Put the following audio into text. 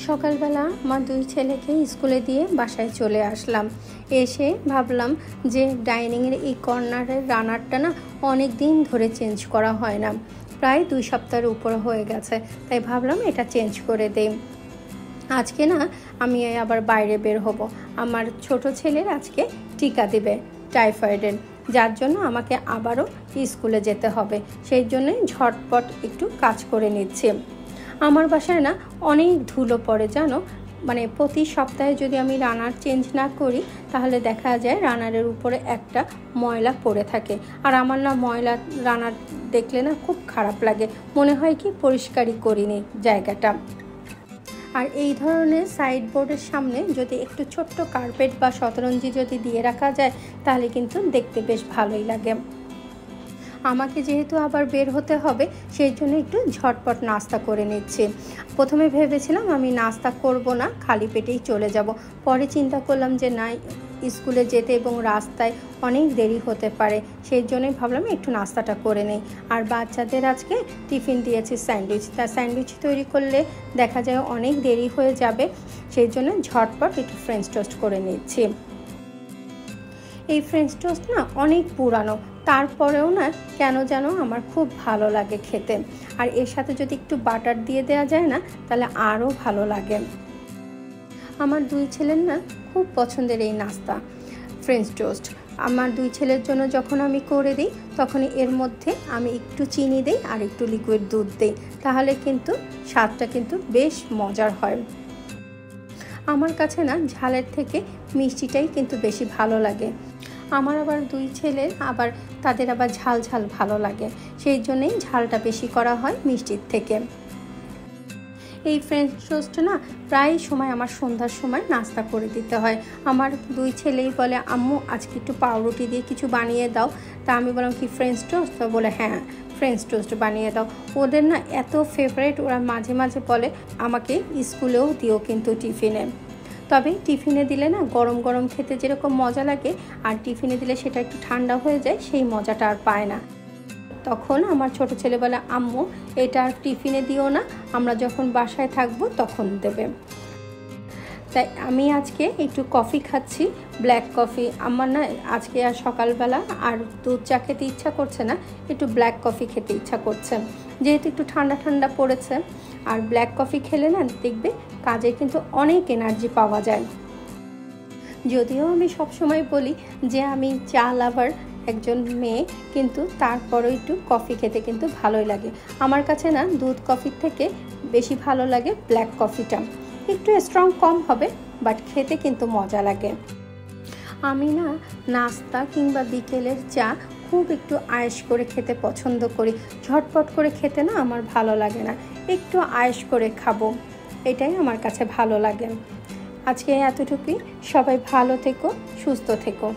সকালবেলা আমার দুই ছেলেকে স্কুলে দিয়ে বাসায় চলে আসলাম। এসে ভাবলাম যে ডাইনিংয়ের এই কর্নারের রানারটা না অনেক দিন ধরে চেঞ্জ করা হয় না, প্রায় 2 সপ্তাহের উপর হয়ে গেছে। তাই ভাবলাম এটা চেঞ্জ করে দেই। আজকে না আমি আবার বাইরে বের হব। আমার ছোট ছেলের আজকে টিকা দেবে টাইফয়েডের, যার জন্য আমাকে আবারও স্কুলে যেতে হবে। সেই জন্যই ঝটপট একটু কাজ করে নিচ্ছি। আমার বাসায় না অনেক ধুলো পড়ে জানো, মানে প্রতি সপ্তাহে যদি আমি রানার চেঞ্জ না করি তাহলে দেখা যায় রানারের উপরে একটা ময়লা পড়ে থাকে। আর আমার না ময়লা রানার দেখলে না খুব খারাপ লাগে, মনে হয় কি পরিষ্কারই করিনি জায়গাটা। আর এই ধরনের সাইড বোর্ডের সামনে যদি একটু ছোট্ট কার্পেট বা শতরঞ্জি যদি দিয়ে রাখা যায় তাহলে কিন্তু দেখতে বেশ ভালোই লাগে। আমাকে যেহেতু আবার বের হতে হবে সেই জন্য একটু ঝটপট নাস্তা করে নিচ্ছি। প্রথমে ভেবেছিলাম আমি নাস্তা করব না, খালি পেটেই চলে যাব। পরে চিন্তা করলাম যে না, স্কুলে যেতে এবং রাস্তায় অনেক দেরি হতে পারে, সেই জন্যই ভাবলাম একটু নাস্তাটা করে নেই। আর বাচ্চাদের আজকে টিফিন দিয়েছি স্যান্ডউইচ, তা স্যান্ডউইচ তৈরি করলে দেখা যায় অনেক দেরি হয়ে যাবে, সেই জন্য ঝটপট একটু ফ্রেঞ্চ টোস্ট করে নিচ্ছি। এই ফ্রেঞ্চ টোস্ট না অনেক পুরানো, তারপরেও না কেন যেন আমার খুব ভালো লাগে খেতে। আর এর সাথে যদি একটু বাটার দিয়ে দেওয়া যায় না তাহলে আরও ভালো লাগে। আমার দুই ছেলের না খুব পছন্দের এই নাস্তা ফ্রেঞ্চ টোস্ট। আমার দুই ছেলের জন্য যখন আমি করে দিই তখনই এর মধ্যে আমি একটু চিনি দিই আর একটু লিকুইড দুধ দিই, তাহলে কিন্তু স্বাদটা কিন্তু বেশ মজার হয়। আমার কাছে না ঝালের থেকে মিষ্টিটাই কিন্তু বেশি ভালো লাগে। আমার আবার দুই ছেলের তাদের আবার ঝাল ঝাল ভালো লাগে, সেই জন্যেই ঝালটা বেশি করা হয় মিষ্টির থেকে। এই ফ্রেঞ্চ টোস্ট না প্রায় সময় আমার সন্ধ্যার সময় নাস্তা করে দিতে হয়। আমার দুই ছেলেই বলে আম্মু আজকে একটু পাউরুটি দিয়ে কিছু বানিয়ে দাও। তা আমি বললাম কি ফ্রেঞ্চ টোস্ট? তো বলে হ্যাঁ ফ্রেঞ্চ টোস্ট বানিয়ে দাও। ওদের না এত ফেভারিট, ওরা মাঝে মাঝে বলে আমাকে স্কুলেও দিও কিন্তু টিফিনে। তবে টিফিনে দিলে না গরম গরম খেতে যেরকম মজা লাগে, আর টিফিনে দিলে সেটা একটু ঠান্ডা হয়ে যায়, সেই মজাটা আর পায় না। তখন আমার ছোট ছেলে বলে আম্মু এটা আর টিফিনে দিও না, আমরা যখন বাসায় থাকবো তখন দেবে। তাই আমি আজকে একটু কফি খাচ্ছি, ব্ল্যাক কফি। আমার না আজকে আর সকালবেলা আর দুধ চা খেতে ইচ্ছা করছে না, একটু ব্ল্যাক কফি খেতে ইচ্ছা করছে, যেহেতু একটু ঠান্ডা ঠান্ডা পড়েছে। আর ব্ল্যাক কফি খেলে না দেখবে কাজে কিন্তু অনেক এনার্জি পাওয়া যায়। যদিও আমি সবসময় বলি যে আমি চা লাভার একজন মেয়ে, কিন্তু তারপরও একটু কফি খেতে কিন্তু ভালোই লাগে। আমার কাছে না দুধ কফির থেকে বেশি ভালো লাগে ব্ল্যাক কফিটা, একটু স্ট্রং কম হবে বাট খেতে কিন্তু মজা লাগে। আমি না নাস্তা কিংবা বিকেলের চা খুব একটু আয়েশ করে খেতে পছন্দ করি। ঝটপট করে খেতে না আমার ভালো লাগে না, একটু আয়েশ করে খাবো, এটাই আমার কাছে ভালো লাগে। আজকে এতটুকুই, সবাই ভালো থেকো, সুস্থ থেকো।